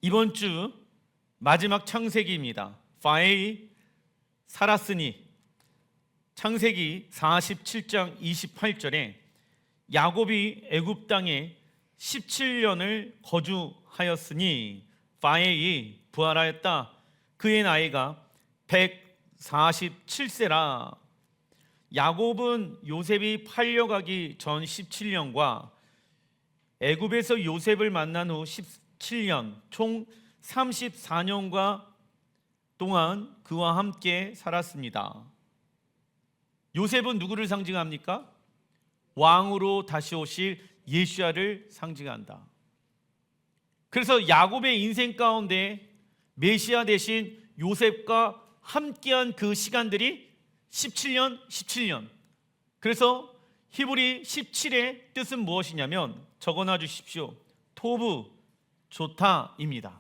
이번 주 마지막 창세기입니다. 파에이 살았으니. 창세기 47장 28절에 야곱이 애굽 땅에 17년을 거주하였으니 파에이 부활하였다. 그의 나이가 147세라. 야곱은 요셉이 팔려가기 전 17년과 애굽에서 요셉을 만난 후 17년, 총 34년과 동안 그와 함께 살았습니다. 요셉은 누구를 상징합니까? 왕으로 다시 오실 예수야를 상징한다. 그래서 야곱의 인생 가운데 메시아 대신 요셉과 함께한 그 시간들이 17년. 그래서 히브리 17의 뜻은 무엇이냐면 적어놔 주십시오. 토브, 좋다입니다.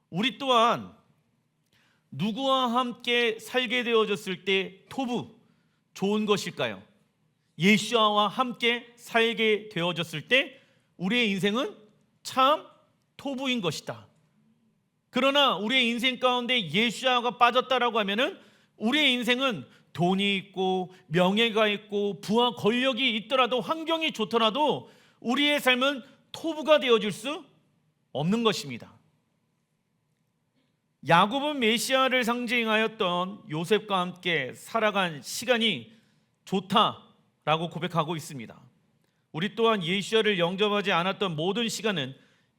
우리 또한 누구와 함께 살게 되어졌을 때 토브, 좋은 것일까요? 예수와 함께 살게 되어졌을 때 우리의 인생은 참 토부인 것이다. 그러나 우리의 인생 가운데 예수야가 빠졌다라고 하면은 우리의 인생은 돈이 있고 명예가 있고 부와 권력이 있더라도 환경이 좋더라도 우리의 삶은 토부가 되어질 수 없는 것입니다. 야곱은 메시아를 상징하였던 요셉과 함께 살아간 시간이 좋다라고 고백하고 있습니다. 우리 또한 예수야를 영접하지 않았던 모든 시간은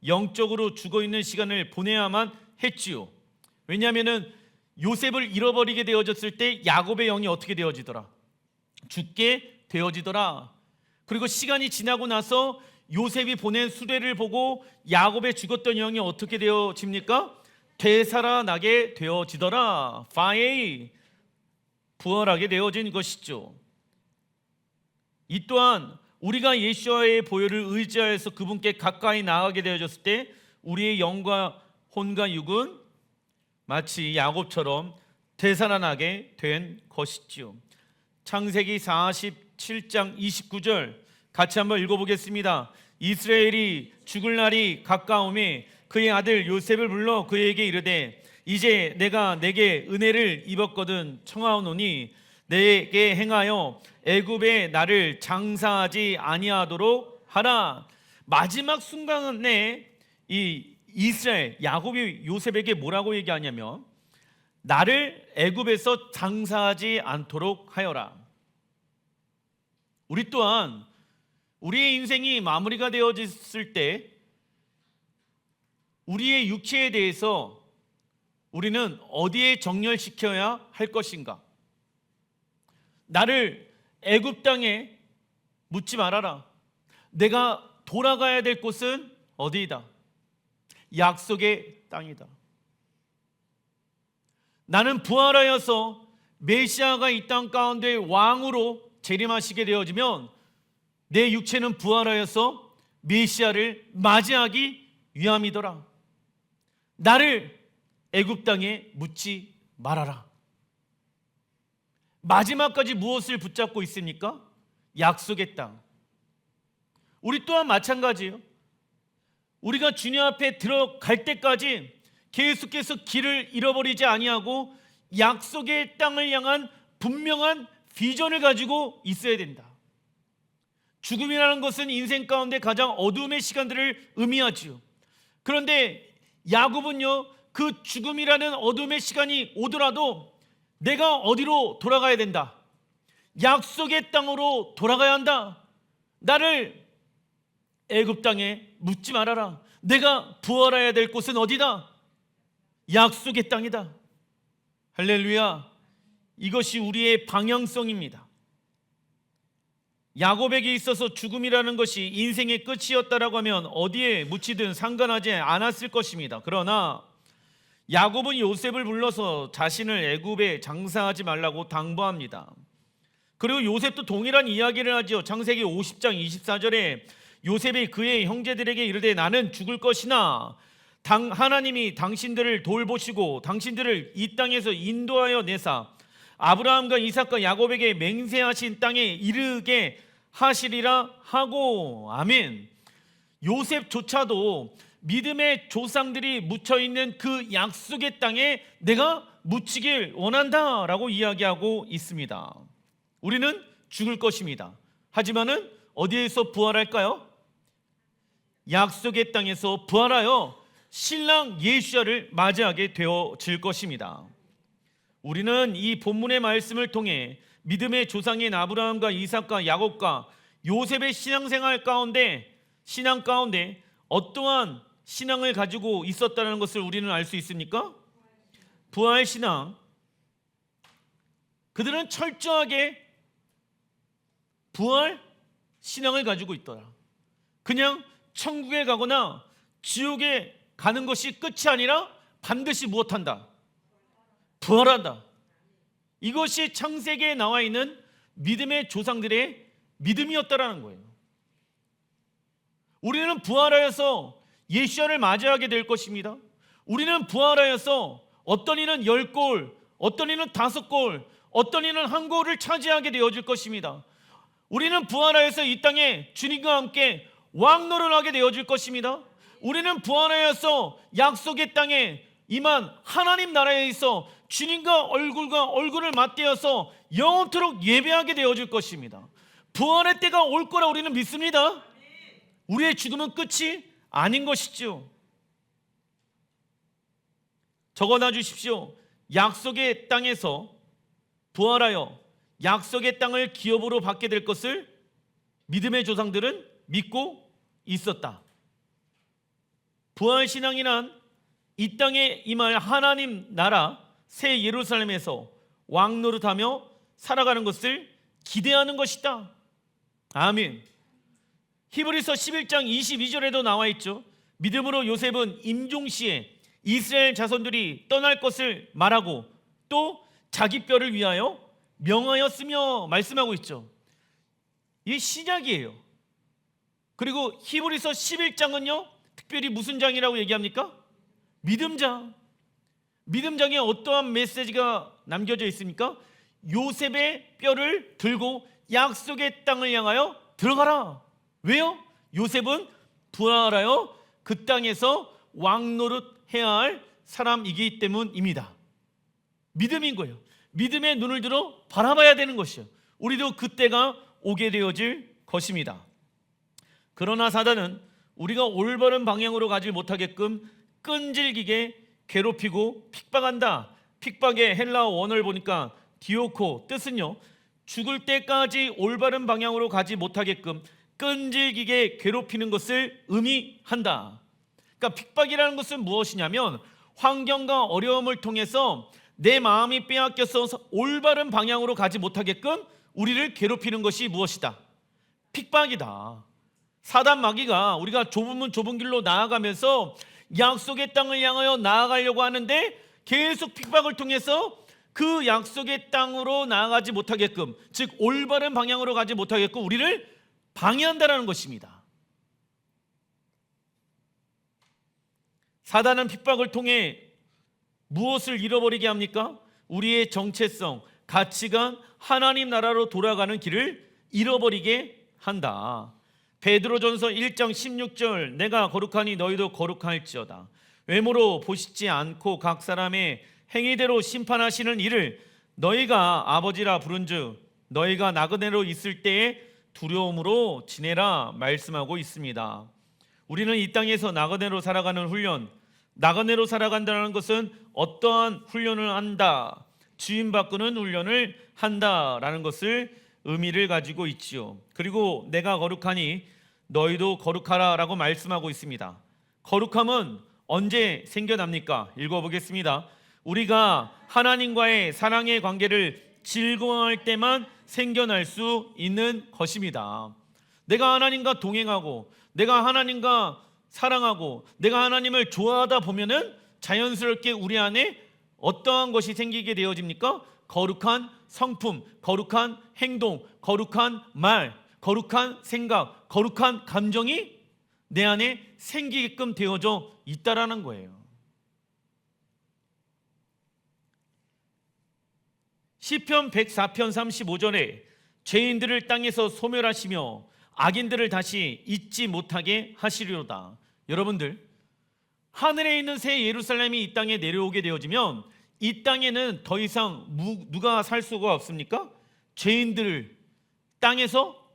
영적으로 죽어있는 시간을 보내야만 했지요. 왜냐하면 요셉을 잃어버리게 되어졌을 때 야곱의 영이 어떻게 되어지더라? 죽게 되어지더라. 그리고 시간이 지나고 나서 요셉이 보낸 수레를 보고 야곱의 죽었던 영이 어떻게 되어집니까? 되살아나게 되어지더라. 파에이, 부활하게 되어진 것이죠. 이 또한 우리가 예수와의 보혈을 의지하여서 그분께 가까이 나아가게 되어졌을 때 우리의 영과 혼과 육은 마치 야곱처럼 되살아나게 된 것이지요. 창세기 47장 29절 같이 한번 읽어보겠습니다. 이스라엘이 죽을 날이 가까우매 그의 아들 요셉을 불러 그에게 이르되 이제 내가 내게 은혜를 입었거든 청하오노니 내게 행하여 애굽에 나를 장사하지 아니하도록 하라. 마지막 순간에 이 이스라엘 야곱이 요셉에게 뭐라고 얘기하냐면 나를 애굽에서 장사하지 않도록 하여라. 우리 또한 우리의 인생이 마무리가 되어졌을 때 우리의 육체에 대해서 우리는 어디에 정렬시켜야 할 것인가? 나를 애굽 땅에 묻지 말아라. 내가 돌아가야 될 곳은 어디이다? 약속의 땅이다. 나는 부활하여서 메시아가 이 땅 가운데 왕으로 재림하시게 되어지면 내 육체는 부활하여서 메시아를 맞이하기 위함이더라. 나를 애굽 땅에 묻지 말아라. 마지막까지 무엇을 붙잡고 있습니까? 약속의 땅. 우리 또한 마찬가지예요. 우리가 주님 앞에 들어갈 때까지 계속해서 길을 잃어버리지 아니하고 약속의 땅을 향한 분명한 비전을 가지고 있어야 된다. 죽음이라는 것은 인생 가운데 가장 어두움의 시간들을 의미하지요. 그런데 야곱은요, 그 죽음이라는 어둠의 시간이 오더라도 내가 어디로 돌아가야 된다? 약속의 땅으로 돌아가야 한다. 나를 애굽 땅에 묻지 말아라. 내가 부활해야 될 곳은 어디다? 약속의 땅이다. 할렐루야. 이것이 우리의 방향성입니다. 야곱에게 있어서 죽음이라는 것이 인생의 끝이었다라고 하면 어디에 묻히든 상관하지 않았을 것입니다. 그러나 야곱은 요셉을 불러서 자신을 애굽에 장사하지 말라고 당부합니다. 그리고 요셉도 동일한 이야기를 하죠. 창세기 50장 24절에 요셉이 그의 형제들에게 이르되 나는 죽을 것이나 하나님이 당신들을 돌보시고 당신들을 이 땅에서 인도하여 내사 아브라함과 이삭과 야곱에게 맹세하신 땅에 이르게 하시리라 하고. 아멘. 요셉조차도 믿음의 조상들이 묻혀 있는 그 약속의 땅에 내가 묻히길 원한다라고 이야기하고 있습니다. 우리는 죽을 것입니다. 하지만은 어디에서 부활할까요? 약속의 땅에서 부활하여 신랑 예수야를 맞이하게 되어질 것입니다. 우리는 이 본문의 말씀을 통해 믿음의 조상인 아브라함과 이삭과 야곱과 요셉의 신앙 가운데 어떠한 신앙을 가지고 있었다는 것을 우리는 알 수 있습니까? 부활 신앙. 그들은 철저하게 부활 신앙을 가지고 있더라. 그냥 천국에 가거나 지옥에 가는 것이 끝이 아니라 반드시 무엇한다? 부활한다. 이것이 창세기에 나와 있는 믿음의 조상들의 믿음이었다라는 거예요. 우리는 부활하여서 예수야를 맞이하게 될 것입니다. 우리는 부활하여서 어떤 이는 10골, 어떤 이는 5골, 어떤 이는 1골을 차지하게 되어질 것입니다. 우리는 부활하여서 이 땅에 주님과 함께 왕노를 하게 되어질 것입니다. 우리는 부활하여서 약속의 땅에 임한 하나님 나라에 있어 주님과 얼굴을 맞대어서 영원토록 예배하게 되어질 것입니다. 부활의 때가 올 거라 우리는 믿습니다. 우리의 죽음은 끝이 아닌 것이죠. 적어놔 주십시오. 약속의 땅에서 부활하여 약속의 땅을 기업으로 받게 될 것을 믿음의 조상들은 믿고 있었다. 부활신앙이란 이 땅에 임할 하나님 나라 새 예루살렘에서 왕노릇하며 살아가는 것을 기대하는 것이다. 아멘. 히브리서 11장 22절에도 나와 있죠. 믿음으로 요셉은 임종시에 이스라엘 자손들이 떠날 것을 말하고 또 자기 뼈를 위하여 명하였으며 말씀하고 있죠. 이게 시작이에요. 그리고 히브리서 11장은요 특별히 무슨 장이라고 얘기합니까? 믿음장. 믿음장에 어떠한 메시지가 남겨져 있습니까? 요셉의 뼈를 들고 약속의 땅을 향하여 들어가라. 왜요? 요셉은 부활하여 그 땅에서 왕노릇해야 할 사람이기 때문입니다. 믿음인 거예요. 믿음의 눈을 들어 바라봐야 되는 것이요. 우리도 그때가 오게 되어질 것입니다. 그러나 사단은 우리가 올바른 방향으로 가지 못하게끔 끈질기게 괴롭히고 핍박한다. 핍박의 헬라어 원어를 보니까 디오코, 뜻은요 죽을 때까지 올바른 방향으로 가지 못하게끔 끈질기게 괴롭히는 것을 의미한다. 그러니까 핍박이라는 것은 무엇이냐면 환경과 어려움을 통해서 내 마음이 빼앗겨서 올바른 방향으로 가지 못하게끔 우리를 괴롭히는 것이 무엇이다? 핍박이다. 사단 마귀가 우리가 좁은 길로 나아가면서 약속의 땅을 향하여 나아가려고 하는데 계속 핍박을 통해서 그 약속의 땅으로 나아가지 못하게끔, 즉 올바른 방향으로 가지 못하게끔 우리를 방해한다는 것입니다. 사단은 핍박을 통해 무엇을 잃어버리게 합니까? 우리의 정체성, 가치관, 하나님 나라로 돌아가는 길을 잃어버리게 한다. 베드로전서 1장 16절 내가 거룩하니 너희도 거룩할지어다. 외모로 보시지 않고 각 사람의 행위대로 심판하시는 이를 너희가 아버지라 부른즉 너희가 나그네로 있을 때에 두려움으로 지내라 말씀하고 있습니다. 우리는 이 땅에서 나그네로 살아가는 훈련, 나그네로 살아간다는 것은 어떠한 훈련을 한다, 주인 바꾸는 훈련을 한다라는 것을 의미를 가지고 있지요. 그리고 내가 거룩하니 너희도 거룩하라 라고 말씀하고 있습니다. 거룩함은 언제 생겨납니까? 읽어보겠습니다. 우리가 하나님과의 사랑의 관계를 즐거워할 때만 생겨날 수 있는 것입니다. 내가 하나님과 동행하고 내가 하나님과 사랑하고 내가 하나님을 좋아하다 보면은 자연스럽게 우리 안에 어떠한 것이 생기게 되어집니까? 거룩한 성품, 거룩한 행동, 거룩한 말, 거룩한 생각, 거룩한 감정이 내 안에 생기게끔 되어져 있다라는 거예요. 시편 104편 35절에 죄인들을 땅에서 소멸하시며 악인들을 다시 잊지 못하게 하시리로다. 여러분들, 하늘에 있는 새 예루살렘이 이 땅에 내려오게 되어지면 이 땅에는 더 이상 누가 살 수가 없습니까? 죄인들을 땅에서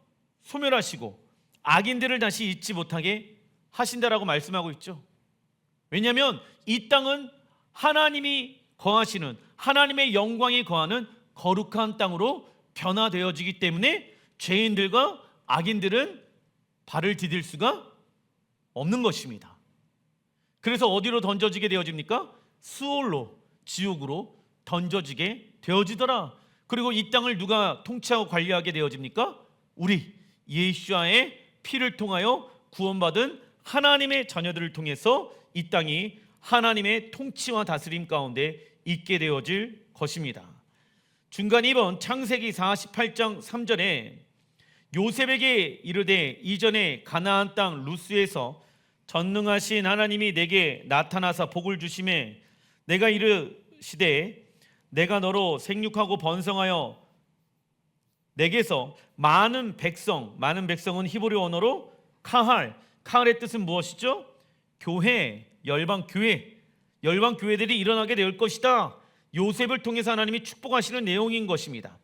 소멸하시고 악인들을 다시 잊지 못하게 하신다라고 말씀하고 있죠. 왜냐하면 이 땅은 하나님이 거하시는, 하나님의 영광이 거하는 거룩한 땅으로 변화되어지기 때문에 죄인들과 악인들은 발을 디딜 수가 없는 것입니다. 그래서 어디로 던져지게 되어집니까? 수올로, 지옥으로 던져지게 되어지더라. 그리고 이 땅을 누가 통치하고 관리하게 되어집니까? 우리 예수와의 피를 통하여 구원받은 하나님의 자녀들을 통해서 이 땅이 하나님의 통치와 다스림 가운데 있게 되어질 것입니다. 중간 2번 창세기 48장 3절에 요셉에게 이르되 이전에 가나안 땅 루스에서 전능하신 하나님이 내게 나타나사 복을 주심에 내가 이르시되 내가 너로 생육하고 번성하여 내게서 많은 백성, 많은 백성은 히브리 언어로 카할의 뜻은 무엇이죠? 교회, 열방 교회들이 일어나게 될 것이다. 요셉을 통해서 하나님이 축복하시는 내용인 것입니다.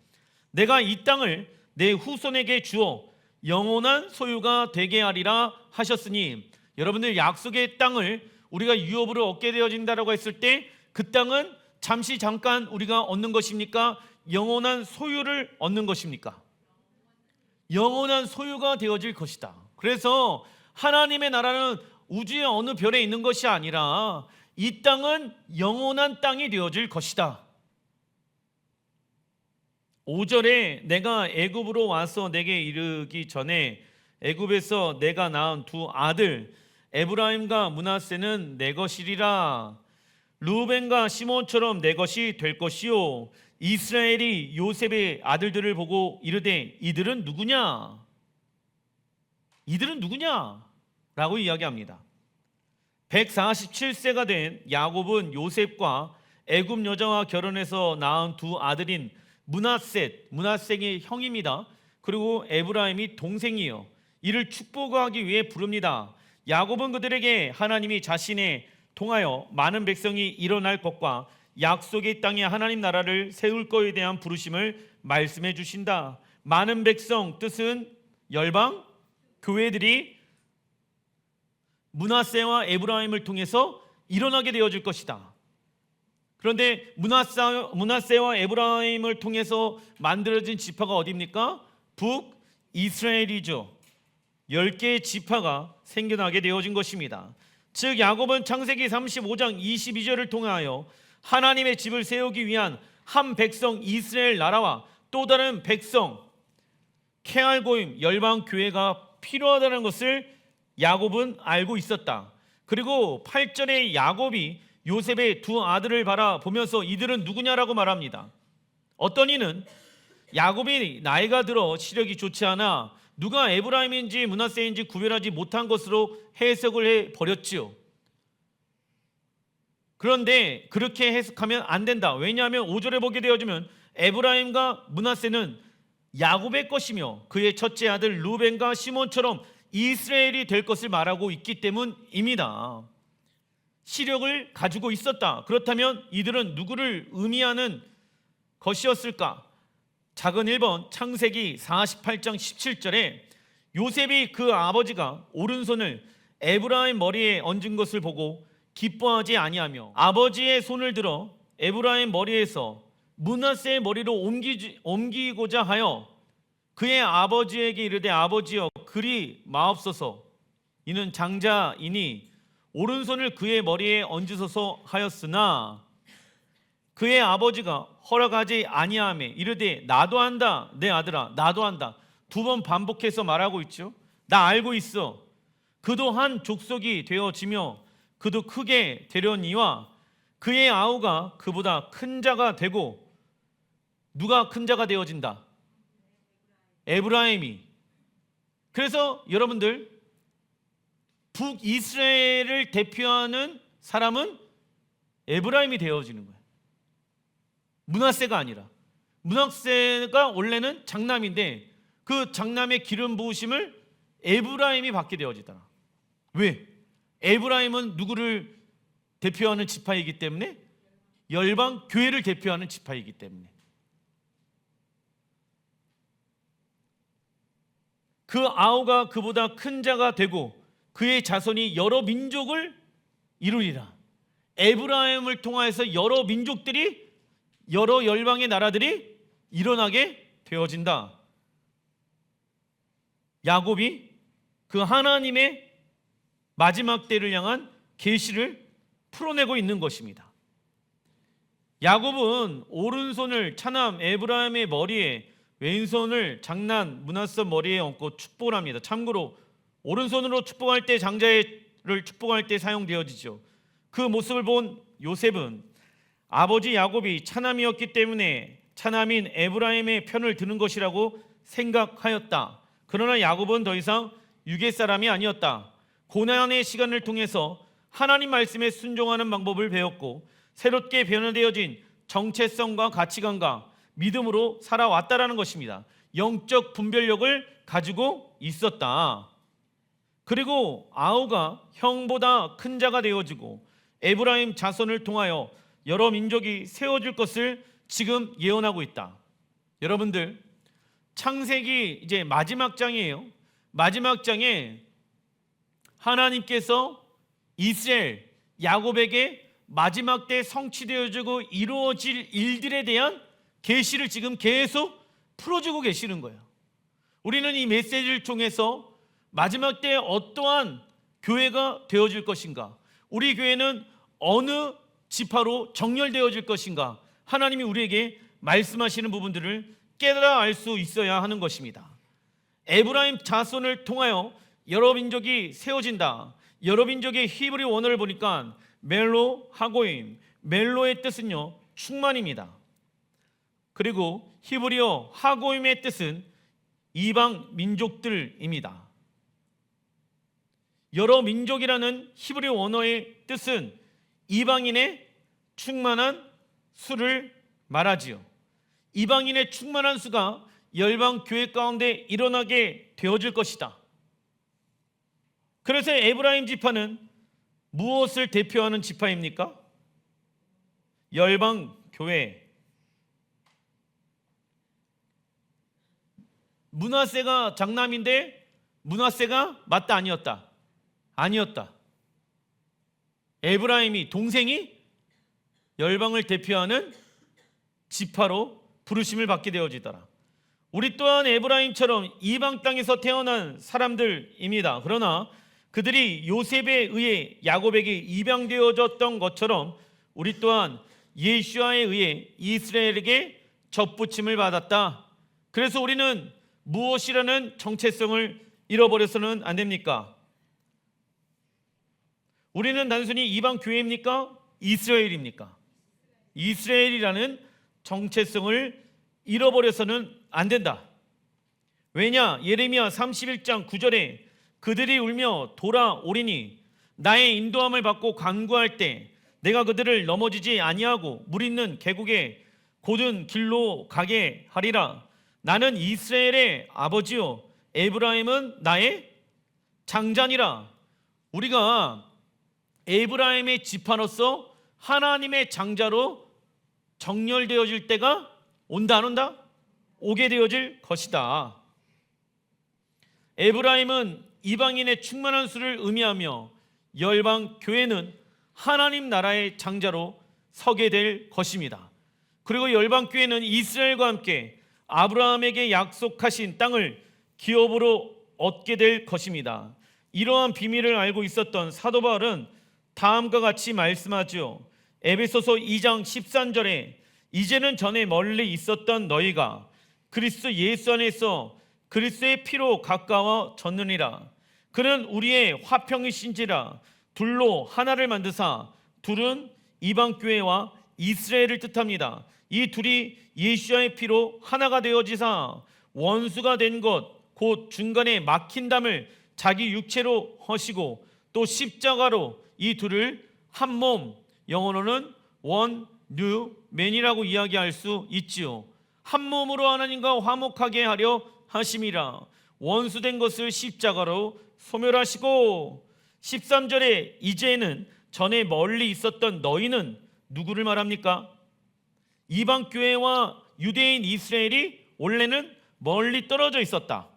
내가 이 땅을 내 후손에게 주어 영원한 소유가 되게 하리라 하셨으니, 여러분들 약속의 땅을 우리가 유업으로 얻게 되어진다라고 했을 때 그 땅은 잠깐 우리가 얻는 것입니까? 영원한 소유를 얻는 것입니까? 영원한 소유가 되어질 것이다. 그래서 하나님의 나라는 우주의 어느 별에 있는 것이 아니라 이 땅은 영원한 땅이 되어질 것이다. 5절에 내가 애굽으로 와서 내게 이르기 전에 애굽에서 내가 낳은 두 아들 에브라임과 므낫세는 내 것이리라. 르우벤과 시몬처럼 내 것이 될 것이요. 이스라엘이 요셉의 아들들을 보고 이르되 이들은 누구냐? 이들은 누구냐? 라고 이야기합니다. 147세가 된 야곱은 요셉과 애굽 여자와 결혼해서 낳은 두 아들인 므낫세의 형입니다. 그리고 에브라임이 동생이요. 이를 축복하기 위해 부릅니다. 야곱은 그들에게 하나님이 자신에 통하여 많은 백성이 일어날 것과 약속의 땅에 하나님 나라를 세울 것에 대한 부르심을 말씀해 주신다. 많은 백성 뜻은 열방 교회들이 므낫세와 에브라임을 통해서 일어나게 되어질 것이다. 그런데 므낫세와 에브라임을 통해서 만들어진 지파가 어디입니까? 북이스라엘이죠. 10개의 지파가 생겨나게 되어진 것입니다. 즉 야곱은 창세기 35장 22절을 통하여 하나님의 집을 세우기 위한 한 백성 이스라엘 나라와 또 다른 백성 케알고임 열방 교회가 필요하다는 것을 야곱은 알고 있었다. 그리고 8절에 야곱이 요셉의 두 아들을 바라보면서 이들은 누구냐라고 말합니다. 어떤 이는 야곱이 나이가 들어 시력이 좋지 않아 누가 에브라임인지 므낫세인지 구별하지 못한 것으로 해석을 해버렸지요. 그런데 그렇게 해석하면 안 된다. 왜냐하면 5절에 보게 되어지면 에브라임과 므낫세는 야곱의 것이며 그의 첫째 아들 르우벤과 시몬처럼 이스라엘이 될 것을 말하고 있기 때문입니다. 시력을 가지고 있었다. 그렇다면 이들은 누구를 의미하는 것이었을까? 작은 1번 창세기 48장 17절에 요셉이 그 아버지가 오른손을 에브라임 머리에 얹은 것을 보고 기뻐하지 아니하며 아버지의 손을 들어 에브라임 머리에서 므낫세의 머리로 옮기고자 하여 그의 아버지에게 이르되 아버지여 그리 마옵소서. 이는 장자이니 오른손을 그의 머리에 얹으소서 하였으나 그의 아버지가 허락하지 아니하매 이르되 나도 한다 내 아들아 나도 한다. 2번 반복해서 말하고 있죠. 나 알고 있어. 그도 한 족속이 되어지며 그도 크게 되려니와 그의 아우가 그보다 큰 자가 되고. 누가 큰 자가 되어진다? 에브라임이. 그래서 여러분들 북이스라엘을 대표하는 사람은 에브라임이 되어지는 거예요. 므낫세가 아니라. 므낫세가 원래는 장남인데 그 장남의 기름 부으심을 에브라임이 받게 되어지더라. 왜? 에브라임은 누구를 대표하는 지파이기 때문에, 열방 교회를 대표하는 지파이기 때문에 그 아우가 그보다 큰 자가 되고 그의 자손이 여러 민족을 이루리라. 에브라임을 통하여서 여러 민족들이, 여러 열방의 나라들이 일어나게 되어진다. 야곱이 그 하나님의 마지막 때를 향한 계시를 풀어내고 있는 것입니다. 야곱은 오른손을 차남 에브라임의 머리에, 왼손을 장남 므낫세 머리에 얹고 축복을 합니다. 참고로 오른손으로 축복할 때, 장자를 축복할 때 사용되어지죠. 그 모습을 본 요셉은 아버지 야곱이 차남이었기 때문에 차남인 에브라임의 편을 드는 것이라고 생각하였다. 그러나 야곱은 더 이상 유괴 사람이 아니었다. 고난의 시간을 통해서 하나님 말씀에 순종하는 방법을 배웠고 새롭게 변화되어진 정체성과 가치관과 믿음으로 살아왔다라는 것입니다. 영적 분별력을 가지고 있었다. 그리고 아우가 형보다 큰 자가 되어지고 에브라임 자손을 통하여 여러 민족이 세워질 것을 지금 예언하고 있다. 여러분들, 창세기 이제 마지막 장이에요. 마지막 장에 하나님께서 이스라엘, 야곱에게 마지막 때 성취되어지고 이루어질 일들에 대한 계시를 지금 계속 풀어주고 계시는 거예요. 우리는 이 메시지를 통해서 마지막 때 어떠한 교회가 되어질 것인가, 우리 교회는 어느 지파로 정렬되어질 것인가, 하나님이 우리에게 말씀하시는 부분들을 깨달아 알 수 있어야 하는 것입니다. 에브라임 자손을 통하여 여러 민족이 세워진다. 여러 민족의 히브리 원어를 보니까 멜로 하고임, 멜로의 뜻은요 충만입니다. 그리고 히브리어 하고임의 뜻은 이방 민족들입니다. 여러 민족이라는 히브리 원어의 뜻은 이방인의 충만한 수를 말하지요. 이방인의 충만한 수가 열방 교회 가운데 일어나게 되어질 것이다. 그래서 에브라임 지파는 무엇을 대표하는 지파입니까? 열방 교회. 므낫세가 장남인데 므낫세가 맞다 아니었다? 아니었다. 에브라임이, 동생이 열방을 대표하는 지파로 부르심을 받게 되어지더라. 우리 또한 에브라임처럼 이방 땅에서 태어난 사람들입니다. 그러나 그들이 요셉에 의해 야곱에게 입양되어졌던 것처럼 우리 또한 예수아에 의해 이스라엘에게 접붙임을 받았다. 그래서 우리는 무엇이라는 정체성을 잃어버려서는 안 됩니까? 우리는 단순히 이방 교회입니까? 이스라엘입니까? 이스라엘이라는 정체성을 잃어버려서는 안 된다. 왜냐? 예레미야 31장 9절에 그들이 울며 돌아오리니 나의 인도함을 받고 간구할 때 내가 그들을 넘어지지 아니하고 물 있는 계곡에 곧은 길로 가게 하리라. 나는 이스라엘의 아버지요 에브라임은 나의 장자니라. 우리가 에브라임의 지파로서 하나님의 장자로 정렬되어질 때가 온다 안 온다? 오게 되어질 것이다. 에브라임은 이방인의 충만한 수를 의미하며 열방 교회는 하나님 나라의 장자로 서게 될 것입니다. 그리고 열방 교회는 이스라엘과 함께 아브라함에게 약속하신 땅을 기업으로 얻게 될 것입니다. 이러한 비밀을 알고 있었던 사도 바울은 다음과 같이 말씀하죠. 에베소서 2장 13절에 이제는 전에 멀리 있었던 너희가 그리스도 예수 안에서 그리스도의 피로 가까워졌느니라. 그는 우리의 화평이신지라. 둘로 하나를 만드사 둘은 이방 교회와 이스라엘을 뜻합니다. 이 둘이 예수의 피로 하나가 되어지사 원수가 된 것 곧 중간에 막힌 담을 자기 육체로 허시고 또 십자가로 이 둘을 한 몸, 영어로는 원 뉴 맨이라고 이야기할 수 있지요. 한 몸으로 하나님과 화목하게 하려 하심이라. 원수된 것을 십자가로 소멸하시고 13절에 이제는 전에 멀리 있었던 너희는 누구를 말합니까? 이방 교회와 유대인 이스라엘이 원래는 멀리 떨어져 있었다.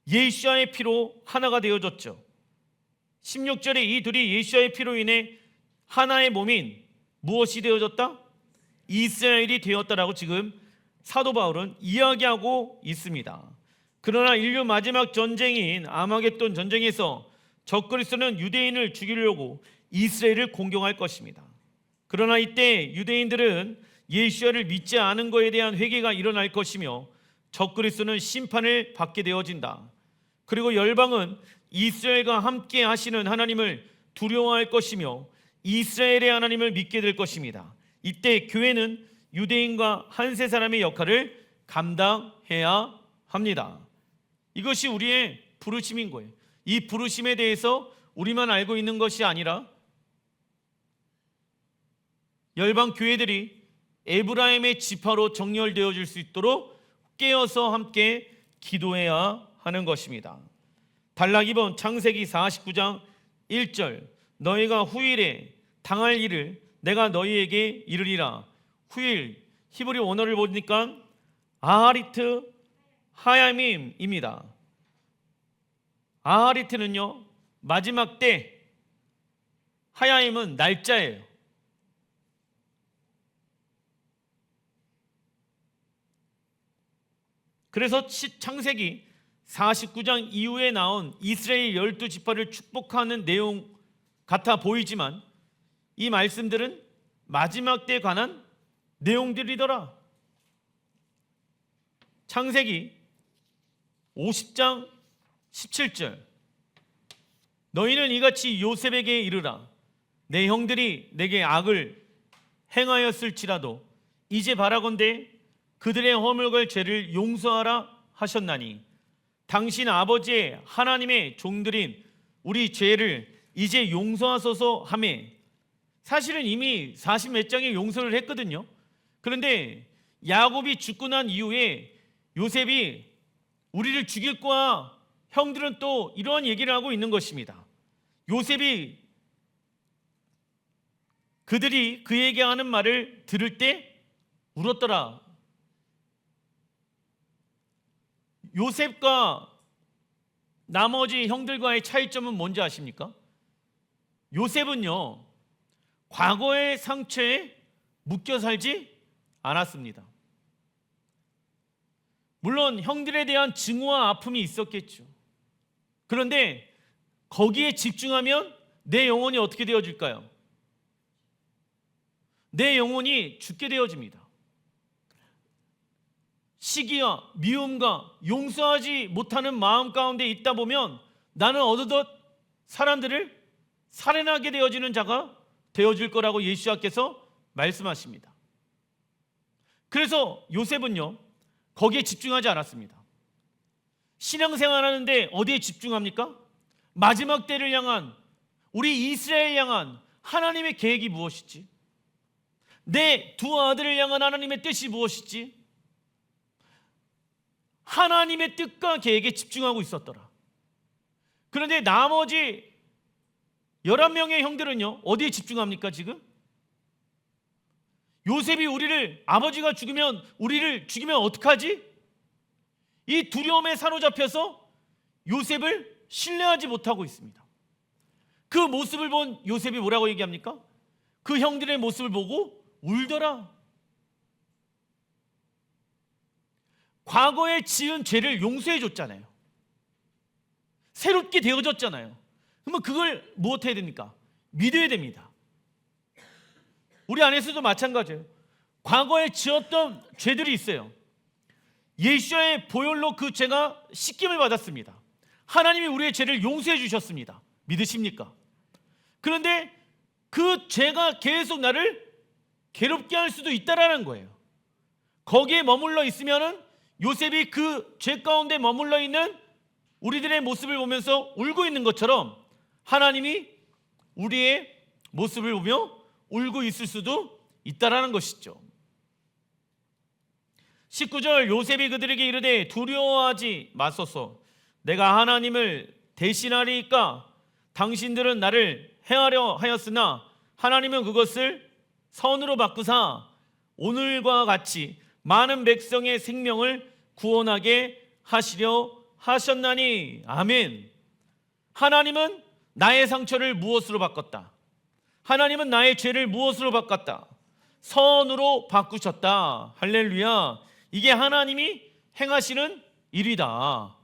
예수와의 피로 하나가 되어졌죠. 16절에 이 둘이 예수와의 피로 인해 하나의 몸인 무엇이 되어졌다? 이스라엘이 되었다라고 지금 사도 바울은 이야기하고 있습니다. 그러나 인류 마지막 전쟁인 아마겟돈 전쟁에서 적그리스도는 유대인을 죽이려고 이스라엘을 공격할 것입니다. 그러나 이때 유대인들은 예수와를 믿지 않은 것에 대한 회개가 일어날 것이며 적그리스도는 심판을 받게 되어진다. 그리고 열방은 이스라엘과 함께 하시는 하나님을 두려워할 것이며 이스라엘의 하나님을 믿게 될 것입니다. 이때 교회는 유대인과 한세 사람의 역할을 감당해야 합니다. 이것이 우리의 부르심인 거예요. 이 부르심에 대해서 우리만 알고 있는 것이 아니라 열방 교회들이 에브라임의 지파로 정렬되어질 수 있도록 깨어서 함께 기도해야 하는 것입니다. 단락 2번 창세기 49장 1절 너희가 후일에 당할 일을 내가 너희에게 이르리라. 후일 히브리 원어를 보니까 아하리트 하야밈입니다. 아하리트는요 마지막 때, 하야임은 날짜예요. 그래서 창세기 49장 이후에 나온 이스라엘 12지파를 축복하는 내용 같아 보이지만 이 말씀들은 마지막 때에 관한 내용들이더라. 창세기 50장 17절 너희는 이같이 요셉에게 이르라. 내 형들이 내게 악을 행하였을지라도 이제 바라건대 그들의 허물과 죄를 용서하라 하셨나니 당신 아버지의 하나님의 종들인 우리 죄를 이제 용서하소서 하매. 사실은 이미 40몇 장의 용서를 했거든요. 그런데 야곱이 죽고 난 이후에 요셉이 우리를 죽일 거야, 형들은 또 이러한 얘기를 하고 있는 것입니다. 요셉이 그들이 그에게 하는 말을 들을 때 울었더라. 요셉과 나머지 형들과의 차이점은 뭔지 아십니까? 요셉은요 과거의 상처에 묶여 살지 않았습니다. 물론 형들에 대한 증오와 아픔이 있었겠죠. 그런데 거기에 집중하면 내 영혼이 어떻게 되어질까요? 내 영혼이 죽게 되어집니다. 시기와 미움과 용서하지 못하는 마음 가운데 있다 보면 나는 어느덧 사람들을 살인하게 되어지는 자가 되어질 거라고 예수님께서 말씀하십니다. 그래서 요셉은요 거기에 집중하지 않았습니다. 신앙생활하는데 어디에 집중합니까? 마지막 때를 향한, 우리 이스라엘 향한 하나님의 계획이 무엇이지? 내 두 아들을 향한 하나님의 뜻이 무엇이지? 하나님의 뜻과 계획에 집중하고 있었더라. 그런데 나머지 11명의 형들은요 어디에 집중합니까 지금? 요셉이 우리를, 아버지가 죽으면 우리를 죽이면 어떡하지? 이 두려움에 사로잡혀서 요셉을 신뢰하지 못하고 있습니다. 그 모습을 본 요셉이 뭐라고 얘기합니까? 그 형들의 모습을 보고 울더라. 과거에 지은 죄를 용서해 줬잖아요. 새롭게 되어졌잖아요. 그러면 그걸 무엇해야 됩니까? 믿어야 됩니다. 우리 안에서도 마찬가지예요. 과거에 지었던 죄들이 있어요. 예수의 보혈로 그 죄가 씻김을 받았습니다. 하나님이 우리의 죄를 용서해 주셨습니다. 믿으십니까? 그런데 그 죄가 계속 나를 괴롭게 할 수도 있다라는 거예요. 거기에 머물러 있으면은 요셉이 그 죄 가운데 머물러 있는 우리들의 모습을 보면서 울고 있는 것처럼 하나님이 우리의 모습을 보며 울고 있을 수도 있다라는 것이죠. 19절 요셉이 그들에게 이르되 두려워하지 마소서. 내가 하나님을 대신하리이까 당신들은 나를 해하려 하였으나 하나님은 그것을 선으로 바꾸사 오늘과 같이 많은 백성의 생명을 구원하게 하시려 하셨나니. 아멘. 하나님은 나의 상처를 무엇으로 바꿨다? 하나님은 나의 죄를 무엇으로 바꿨다? 선으로 바꾸셨다. 할렐루야. 이게 하나님이 행하시는 일이다.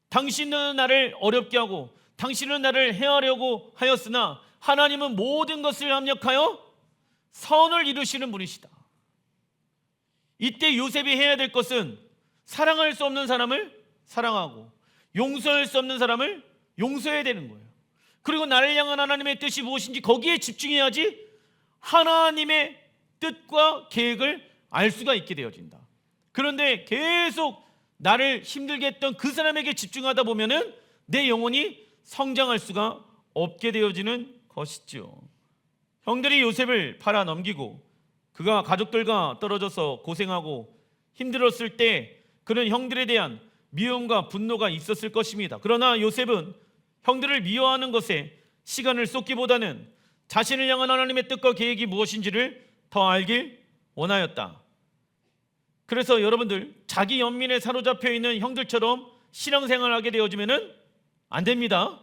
당신은 나를 어렵게 하고 당신은 나를 해하려고 하였으나 하나님은 모든 것을 합력하여 선을 이루시는 분이시다. 이때 요셉이 해야 될 것은 사랑할 수 없는 사람을 사랑하고 용서할 수 없는 사람을 용서해야 되는 거예요. 그리고 나를 향한 하나님의 뜻이 무엇인지 거기에 집중해야지 하나님의 뜻과 계획을 알 수가 있게 되어진다. 그런데 계속 나를 힘들게 했던 그 사람에게 집중하다 보면은 내 영혼이 성장할 수가 없게 되어지는 것이죠. 형들이 요셉을 팔아 넘기고 그가 가족들과 떨어져서 고생하고 힘들었을 때 그런 형들에 대한 미움과 분노가 있었을 것입니다. 그러나 요셉은 형들을 미워하는 것에 시간을 쏟기보다는 자신을 향한 하나님의 뜻과 계획이 무엇인지를 더 알길 원하였다. 그래서 여러분들 자기 연민에 사로잡혀 있는 형들처럼 신앙생활을 하게 되어지면 안 됩니다.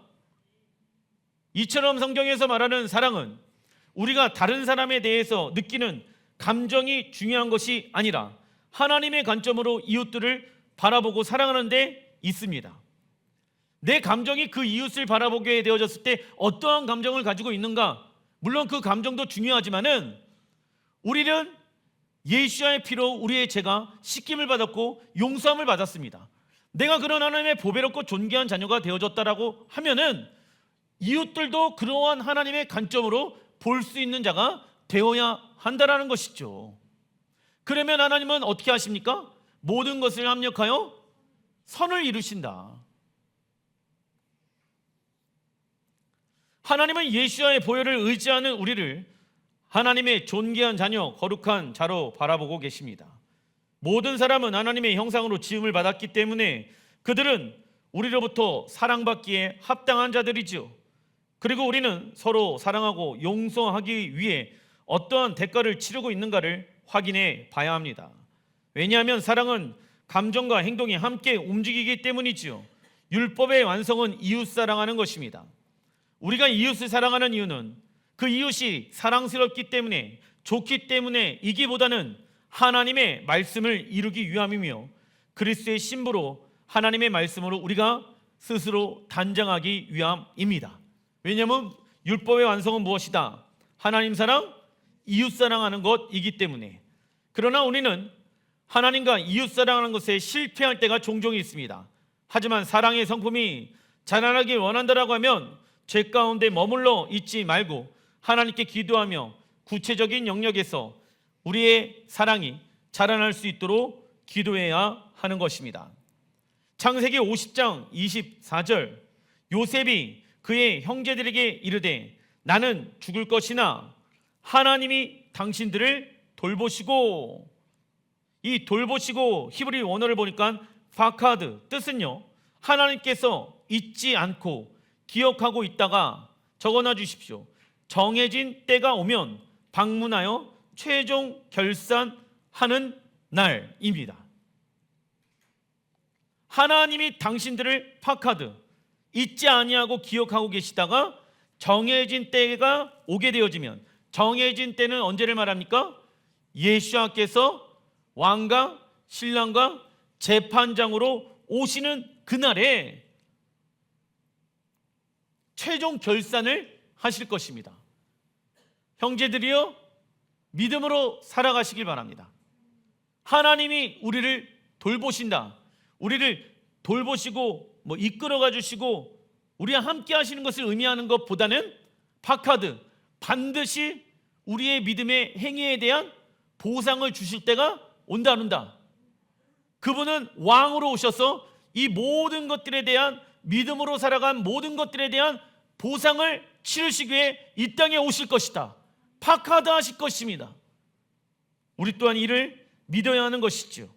이처럼 성경에서 말하는 사랑은 우리가 다른 사람에 대해서 느끼는 감정이 중요한 것이 아니라 하나님의 관점으로 이웃들을 바라보고 사랑하는 데 있습니다. 내 감정이 그 이웃을 바라보게 되어졌을 때 어떠한 감정을 가지고 있는가? 물론 그 감정도 중요하지만은 우리는 예수의 피로 우리의 죄가 씻김을 받았고 용서함을 받았습니다. 내가 그런 하나님의 보배롭고 존귀한 자녀가 되어졌다라고 하면은 이웃들도 그러한 하나님의 관점으로 볼 수 있는 자가 되어야 한다라는 것이죠. 그러면 하나님은 어떻게 하십니까? 모든 것을 합력하여 선을 이루신다. 하나님은 예수와의 보혈을 의지하는 우리를 하나님의 존귀한 자녀, 거룩한 자로 바라보고 계십니다. 모든 사람은 하나님의 형상으로 지음을 받았기 때문에 그들은 우리로부터 사랑받기에 합당한 자들이지요. 그리고 우리는 서로 사랑하고 용서하기 위해 어떠한 대가를 치르고 있는가를 확인해 봐야 합니다. 왜냐하면 사랑은 감정과 행동이 함께 움직이기 때문이지요. 율법의 완성은 이웃 사랑하는 것입니다. 우리가 이웃을 사랑하는 이유는 그 이웃이 사랑스럽기 때문에, 좋기 때문에이기보다는 하나님의 말씀을 이루기 위함이며 그리스도의 신부로 하나님의 말씀으로 우리가 스스로 단장하기 위함입니다. 왜냐하면 율법의 완성은 무엇이다? 하나님 사랑, 이웃 사랑하는 것이기 때문에. 그러나 우리는 하나님과 이웃 사랑하는 것에 실패할 때가 종종 있습니다. 하지만 사랑의 성품이 자라나길 원한다라고 하면 죄 가운데 머물러 있지 말고 하나님께 기도하며 구체적인 영역에서 우리의 사랑이 자라날 수 있도록 기도해야 하는 것입니다. 창세기 50장 24절, 요셉이 그의 형제들에게 이르되 나는 죽을 것이나 하나님이 당신들을 돌보시고, 이 돌보시고 히브리 원어를 보니까 파카드, 뜻은요 하나님께서 잊지 않고 기억하고 있다가 적어놔 주십시오. 정해진 때가 오면 방문하여 최종 결산하는 날입니다. 하나님이 당신들을 파카드, 잊지 아니하고 기억하고 계시다가 정해진 때가 오게 되어지면, 정해진 때는 언제를 말합니까? 예수와께서 왕과 신랑과 재판장으로 오시는 그날에 최종 결산을 하실 것입니다. 형제들이여, 믿음으로 살아가시길 바랍니다. 하나님이 우리를 돌보신다, 우리를 돌보시고 이끌어가 주시고 우리와 함께 하시는 것을 의미하는 것보다는 파카드, 반드시 우리의 믿음의 행위에 대한 보상을 주실 때가 온다 안 온다. 그분은 왕으로 오셔서 이 모든 것들에 대한, 믿음으로 살아간 모든 것들에 대한 보상을 치르시기 위해 이 땅에 오실 것이다. 파카드 하실 것입니다. 우리 또한 이를 믿어야 하는 것이죠.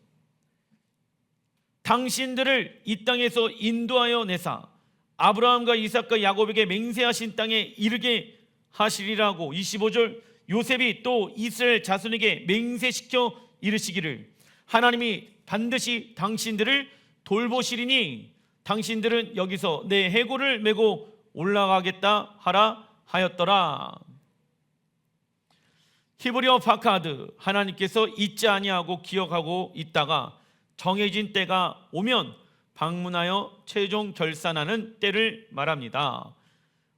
당신들을 이 땅에서 인도하여 내사 아브라함과 이삭과 야곱에게 맹세하신 땅에 이르게 하시리라고 25절 요셉이 또 이스라엘 자손에게 맹세시켜 이르시기를 하나님이 반드시 당신들을 돌보시리니 당신들은 여기서 내 해골을 메고 올라가겠다 하라 하였더라. 히브리어 파카드, 하나님께서 잊지 아니하고 기억하고 있다가 정해진 때가 오면 방문하여 최종 결산하는 때를 말합니다.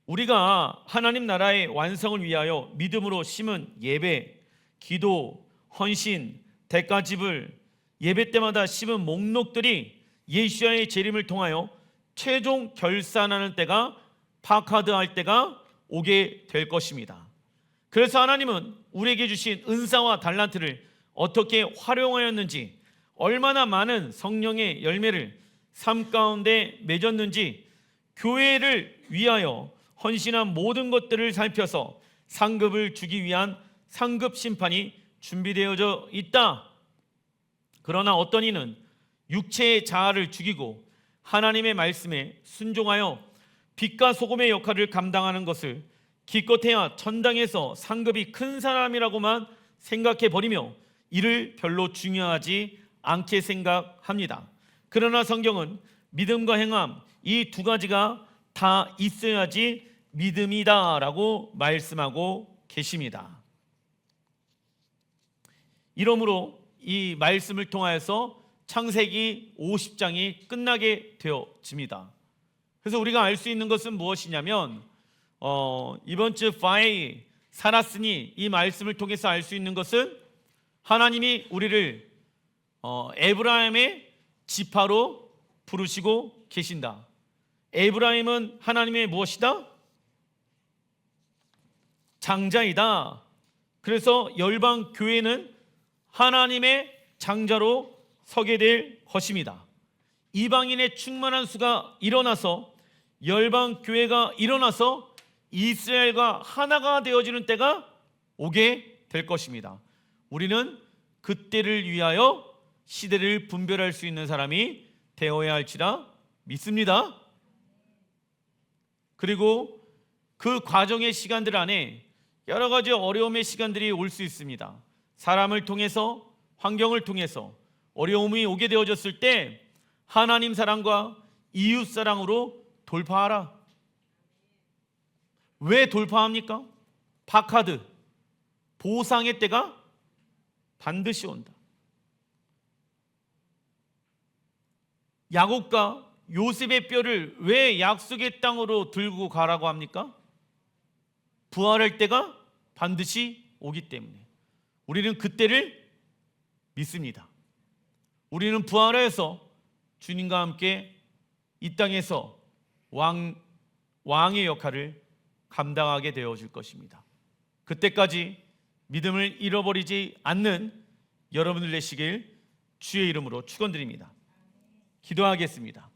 우리가 하나님 나라의 완성을 위하여 믿음으로 심은 예배, 기도, 헌신, 대가지불, 예배 때마다 심은 목록들이 예수와의 재림을 통하여 최종 결산하는 때가 파카드할 때가 오게 될 것입니다. 그래서 하나님은 우리에게 주신 은사와 달란트를 어떻게 활용하였는지, 얼마나 많은 성령의 열매를 삶 가운데 맺었는지, 교회를 위하여 헌신한 모든 것들을 살펴서 상급을 주기 위한 상급 심판이 준비되어져 있다. 그러나 어떤 이는 육체의 자아를 죽이고 하나님의 말씀에 순종하여 빛과 소금의 역할을 감당하는 것을 기껏해야 천당에서 상급이 큰 사람이라고만 생각해 버리며 이를 별로 중요하지 않게 생각합니다. 그러나 성경은 믿음과 행함 이 두 가지가 다 있어야지 믿음이다라고 말씀하고 계십니다. 이러므로 이 말씀을 통하여서 창세기 50장이 끝나게 되어집니다. 그래서 우리가 알 수 있는 것은 무엇이냐면 이번 주 파이 살았으니 이 말씀을 통해서 알 수 있는 것은 하나님이 우리를 에브라임의 지파로 부르시고 계신다. 에브라임은 하나님의 무엇이다? 장자이다. 그래서 열방 교회는 하나님의 장자로 서게 될 것입니다. 이방인의 충만한 수가 일어나서 열방 교회가 일어나서 이스라엘과 하나가 되어지는 때가 오게 될 것입니다. 우리는 그때를 위하여 시대를 분별할 수 있는 사람이 되어야 할지라 믿습니다. 그리고 그 과정의 시간들 안에 여러 가지 어려움의 시간들이 올 수 있습니다. 사람을 통해서, 환경을 통해서 어려움이 오게 되어졌을 때 하나님 사랑과 이웃 사랑으로 돌파하라. 왜 돌파합니까? 파카드, 보상의 때가 반드시 온다. 야곱과 요셉의 뼈를 왜 약속의 땅으로 들고 가라고 합니까? 부활할 때가 반드시 오기 때문에 우리는 그때를 믿습니다. 우리는 부활하여서 주님과 함께 이 땅에서 왕의 역할을 감당하게 되어질 것입니다. 그때까지 믿음을 잃어버리지 않는 여러분들 되시길 주의 이름으로 축원드립니다. 기도하겠습니다.